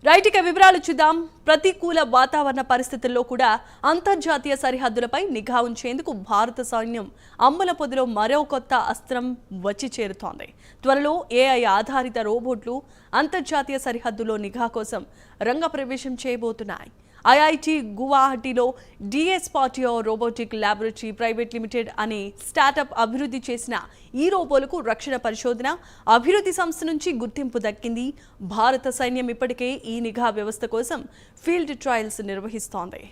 Right ఇక వివరాలు చూద్దాం. ప్రతికూల వాతావరణ పరిస్థితుల్లో కూడా అంతర్జాతీయ సరిహద్దులపై నిఘా ఉంచేందుకు భారత సైన్యం అమ్ముల పొదిలో మరో కొత్త అస్త్రం వచ్చి చేరుతోంది. త్వరలో ఏఐ ఆధారిత రోబోట్లు అంతర్జాతీయ సరిహద్దులో నిఘా కోసం రంగప్రవేశం చేయబోతున్నాయి. ఐఐటి గువాహటిలో డిఎస్పాటియో రోబోటిక్ ల్యాబొరేటరీ ప్రైవేట్ లిమిటెడ్ అనే స్టార్టప్ అభివృద్ధి చేసిన ఈ రోబోలకు రక్షణ పరిశోధన అభివృద్ధి సంస్థ నుంచి గుర్తింపు దక్కింది. భారత సైన్యం ఇప్పటికే ఈ నిఘా వ్యవస్థ కోసం ఫీల్డ్ ట్రయల్స్ నిర్వహిస్తోంది.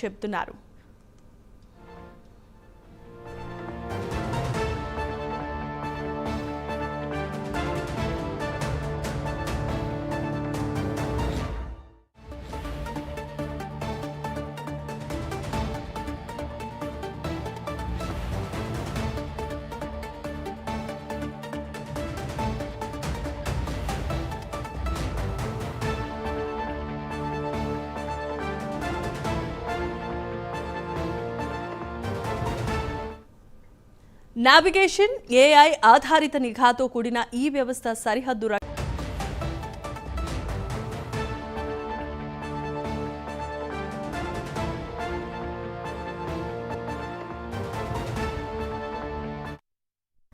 చెప్తున్నారు. నావిగేషన్, ఏఐ ఆధారిత నిఘాతో కూడిన ఈ వ్యవస్థ సరిహద్దు